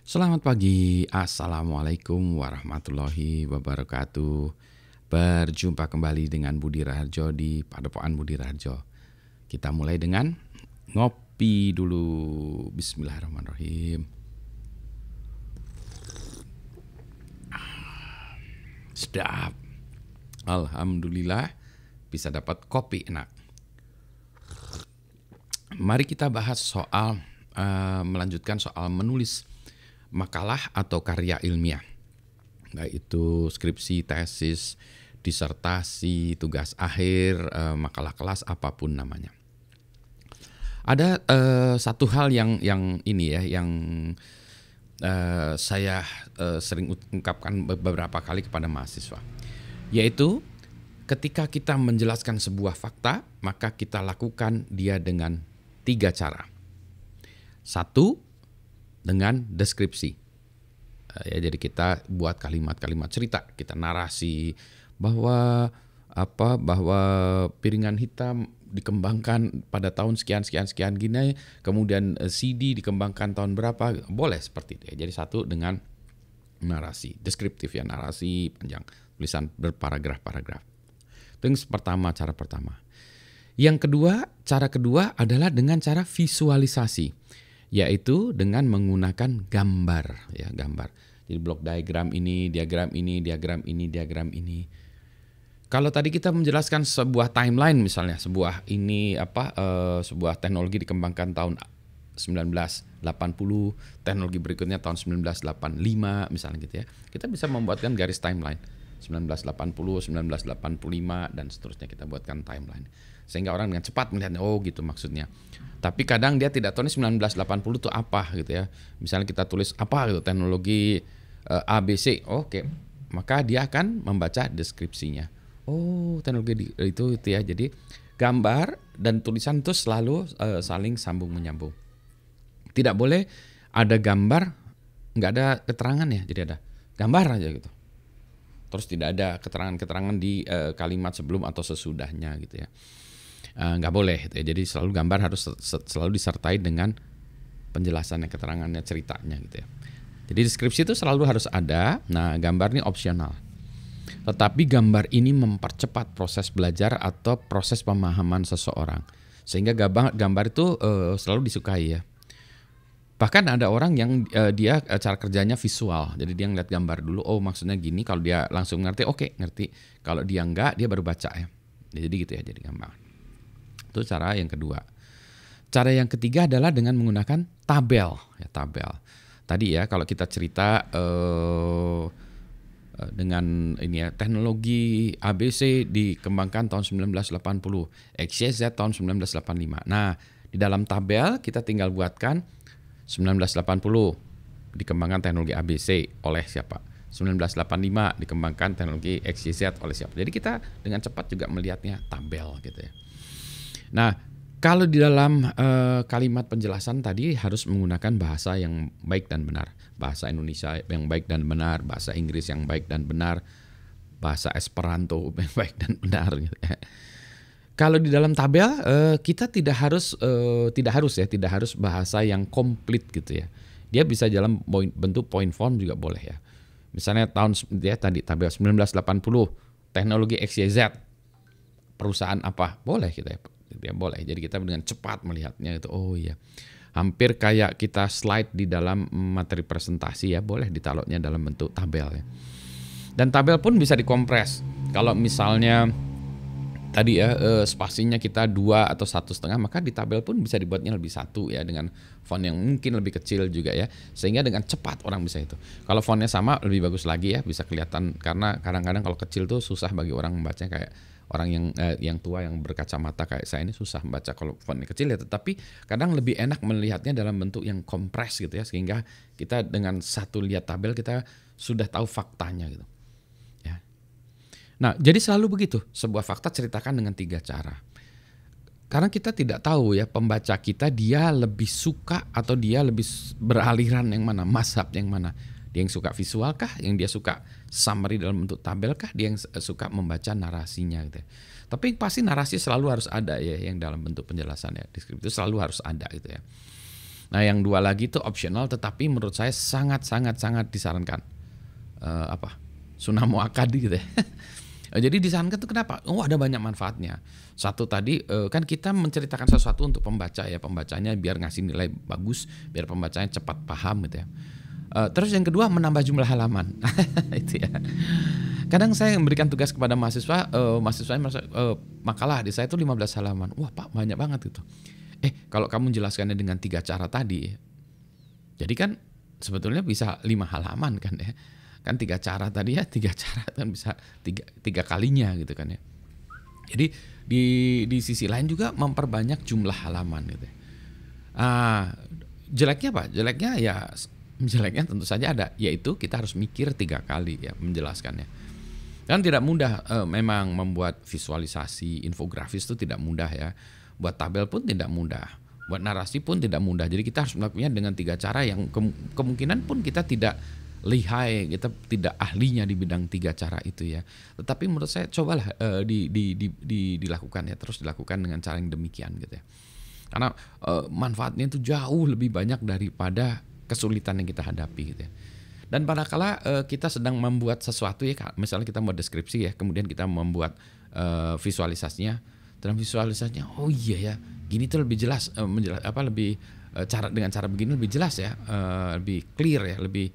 Selamat pagi, Assalamualaikum warahmatullahi wabarakatuh. Berjumpa kembali dengan Budi Raharjo di Padepokan Budi Raharjo. Kita mulai dengan ngopi dulu. Bismillahirrahmanirrahim. Sedap. Alhamdulillah bisa dapat kopi enak. Mari kita bahas soal melanjutkan soal menulis makalah atau karya ilmiah, baik itu skripsi, tesis, disertasi, tugas akhir, makalah kelas, apapun namanya. Ada satu hal yang ini ya, yang saya sering ungkapkan beberapa kali kepada mahasiswa, yaitu ketika kita menjelaskan sebuah fakta, maka kita lakukan dia dengan 3 cara. 1, dengan deskripsi. Ya, jadi kita buat kalimat-kalimat cerita, kita narasi bahwa piringan hitam dikembangkan pada tahun sekian gini, kemudian CD dikembangkan tahun berapa, boleh seperti itu. Jadi 1 dengan narasi, deskriptif ya, narasi panjang, tulisan berparagraf-paragraf. Itu yang pertama, cara pertama. Yang kedua, cara kedua adalah dengan cara visualisasi, yaitu dengan menggunakan gambar ya, gambar. Jadi blok diagram ini, diagram ini, diagram ini, diagram ini. Kalau tadi kita menjelaskan sebuah timeline misalnya, sebuah teknologi dikembangkan tahun 1980, teknologi berikutnya tahun 1985 misalnya gitu ya. Kita bisa membuatkan garis timeline 1980, 1985 dan seterusnya, kita buatkan timeline. Sehingga orang dengan cepat melihatnya, oh gitu maksudnya. Tapi kadang dia tidak tahu 1980 itu apa gitu ya. Misalnya kita tulis apa gitu, teknologi ABC, oke. Maka dia akan membaca deskripsinya. Oh, teknologi itu ya. Jadi gambar dan tulisan itu selalu saling sambung menyambung. Tidak boleh ada gambar nggak ada keterangan ya. Jadi ada gambar aja gitu. Terus tidak ada keterangan-keterangan di kalimat sebelum atau sesudahnya gitu ya. Nggak boleh gitu ya. Jadi selalu gambar harus selalu disertai dengan penjelasannya, keterangannya, ceritanya gitu ya. Jadi deskripsi itu selalu harus ada. Nah, gambar ini opsional. Tetapi gambar ini mempercepat proses belajar atau proses pemahaman seseorang. Sehingga gambar itu selalu disukai ya. Bahkan ada orang yang dia cara kerjanya visual. Jadi dia ngeliat gambar dulu, oh maksudnya gini. Kalau dia langsung ngerti, oke, ngerti. Kalau dia enggak, dia baru baca ya. Jadi gitu ya, jadi gambar. Itu cara yang kedua. Cara yang ketiga adalah dengan menggunakan tabel. Ya, tabel. Tadi ya, kalau kita cerita dengan ini ya, teknologi ABC dikembangkan tahun 1980, XYZ tahun 1985. Nah, di dalam tabel kita tinggal buatkan 1980 dikembangkan teknologi ABC oleh siapa? 1985 dikembangkan teknologi XYZ oleh siapa? Jadi kita dengan cepat juga melihatnya tabel gitu ya. Nah, kalau di dalam kalimat penjelasan tadi harus menggunakan bahasa yang baik dan benar. Bahasa Indonesia yang baik dan benar, bahasa Inggris yang baik dan benar, bahasa Esperanto yang baik dan benar gitu ya. Kalau di dalam tabel kita tidak harus bahasa yang komplit gitu ya. Dia bisa dalam bentuk point form juga boleh ya. Misalnya tadi tabel 1980 teknologi XYZ perusahaan apa, boleh kita ya. Dia boleh. Jadi kita dengan cepat melihatnya itu, oh iya. Hampir kayak kita slide di dalam materi presentasi ya, boleh ditaruhnya dalam bentuk tabel ya. Dan tabel pun bisa dikompres. Kalau misalnya tadi ya spasinya kita 2 atau 1,5, maka di tabel pun bisa dibuatnya lebih 1 ya, dengan font yang mungkin lebih kecil juga ya, sehingga dengan cepat orang bisa itu. Kalau fontnya sama lebih bagus lagi ya, bisa kelihatan, karena kadang-kadang kalau kecil tuh susah bagi orang membacanya, kayak orang yang tua yang berkacamata kayak saya ini susah membaca kalau fontnya kecil ya. Tetapi kadang lebih enak melihatnya dalam bentuk yang kompres gitu ya, sehingga kita dengan satu lihat tabel kita sudah tahu faktanya gitu. Nah, jadi selalu begitu, sebuah fakta ceritakan dengan 3 cara. Karena kita tidak tahu ya, pembaca kita dia lebih suka atau dia lebih beraliran yang mana, mazhab yang mana. Dia yang suka visual kah, yang dia suka summary dalam bentuk tabel kah, dia yang suka membaca narasinya gitu. Tapi pasti narasi selalu harus ada ya, yang dalam bentuk penjelasan ya, deskripsi itu selalu harus ada gitu ya. Nah yang dua lagi itu optional, tetapi menurut saya sangat disarankan. Apa? Sunamo Akadi gitu ya. Jadi disarankan tuh kenapa? Oh ada banyak manfaatnya. Satu tadi kan kita menceritakan sesuatu untuk pembaca ya, pembacanya biar ngasih nilai bagus, biar pembacanya cepat paham gitu ya. Terus yang kedua menambah jumlah halaman. Itu ya. Kadang saya memberikan tugas kepada mahasiswa, mahasiswanya merasa makalah di saya itu 15 halaman. Wah Pak banyak banget itu. Kalau kamu jelaskannya dengan 3 cara tadi, jadi kan sebetulnya bisa 5 halaman kan ya. Kan 3 cara tadi ya, 3 cara kan bisa 3 kalinya gitu kan ya. Jadi di sisi lain juga memperbanyak jumlah halaman gitu ya. Jeleknya apa? Jeleknya tentu saja ada, yaitu kita harus mikir 3 kali ya menjelaskannya. Kan tidak mudah memang membuat visualisasi, infografis itu tidak mudah ya. Buat tabel pun tidak mudah. Buat narasi pun tidak mudah. Jadi kita harus melakukannya dengan 3 cara yang kemungkinan pun kita tidak lihai, kita tidak ahlinya di bidang 3 cara itu ya. Tetapi menurut saya cobalah dilakukan ya, terus dilakukan dengan cara yang demikian gitu ya. Karena manfaatnya itu jauh lebih banyak daripada kesulitan yang kita hadapi gitu ya. Dan padakala kita sedang membuat sesuatu ya, misalnya kita membuat deskripsi ya, kemudian kita membuat visualisasinya. Dalam visualisasinya, oh iya ya, gini tuh lebih jelas, dengan cara begini lebih jelas ya, lebih clear ya, lebih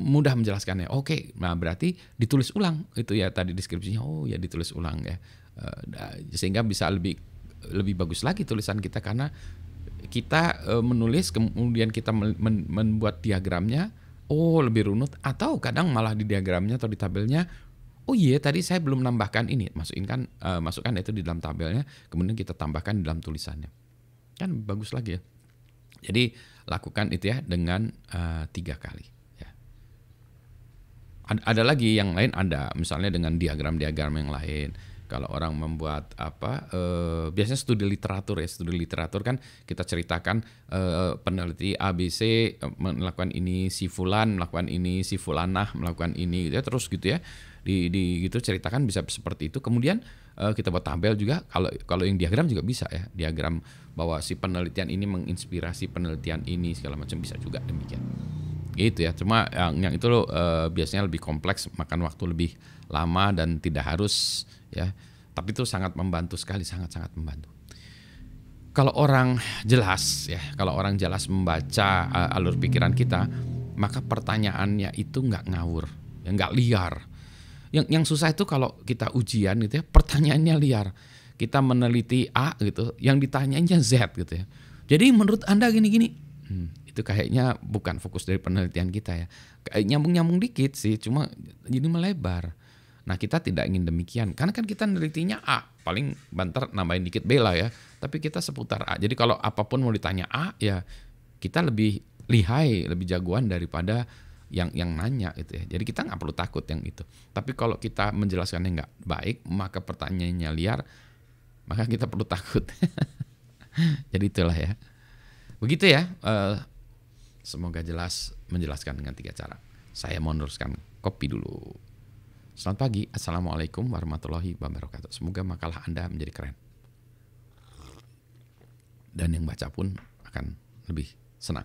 mudah menjelaskannya. Oke, nah berarti ditulis ulang itu ya tadi deskripsinya. Oh ya ditulis ulang ya, sehingga bisa lebih bagus lagi tulisan kita karena kita menulis kemudian kita membuat diagramnya. Oh lebih runut, atau kadang malah di diagramnya atau di tabelnya. Oh iya tadi saya belum nambahkan ini, masukkan itu di dalam tabelnya, kemudian kita tambahkan di dalam tulisannya. Kan bagus lagi ya. Jadi lakukan itu ya dengan 3 kali. Ya. Ada lagi yang lain, ada misalnya dengan diagram-diagram yang lain. Kalau orang membuat biasanya studi literatur ya, studi literatur kan kita ceritakan peneliti ABC melakukan ini, si Fulan melakukan ini, si Fulanah melakukan ini, gitu ya, terus gitu ya. Gitu ceritakan bisa seperti itu. Kemudian kita buat tabel juga. Kalau yang diagram juga bisa ya, diagram bahwa si penelitian ini menginspirasi penelitian ini segala macam, bisa juga demikian. Gitu ya. Cuma yang itu biasanya lebih kompleks, makan waktu lebih lama dan tidak harus ya. Tapi itu sangat membantu sekali, sangat membantu. Kalau orang jelas ya, kalau orang jelas membaca alur pikiran kita, maka pertanyaannya itu nggak ngawur, ya nggak liar. Yang susah itu kalau kita ujian gitu ya, pertanyaannya liar. Kita meneliti A gitu, yang ditanyainnya Z gitu ya. Jadi menurut Anda gini-gini, itu kayaknya bukan fokus dari penelitian kita ya. Kayak nyambung-nyambung dikit sih, cuma jadi melebar. Nah kita tidak ingin demikian, karena kan kita nelitinya A, paling banter nambahin dikit B lah ya. Tapi kita seputar A. Jadi kalau apapun mau ditanya A ya kita lebih lihai, lebih jagoan daripada yang nanya gitu ya. Jadi kita nggak perlu takut yang itu. Tapi kalau kita menjelaskannya nggak baik, maka pertanyaannya liar, maka kita perlu takut. Jadi itulah ya. Begitu ya. Semoga jelas menjelaskan dengan 3 cara. Saya mau meneruskan kopi dulu. Selamat pagi. Assalamualaikum warahmatullahi wabarakatuh. Semoga makalah Anda menjadi keren. Dan yang baca pun akan lebih senang.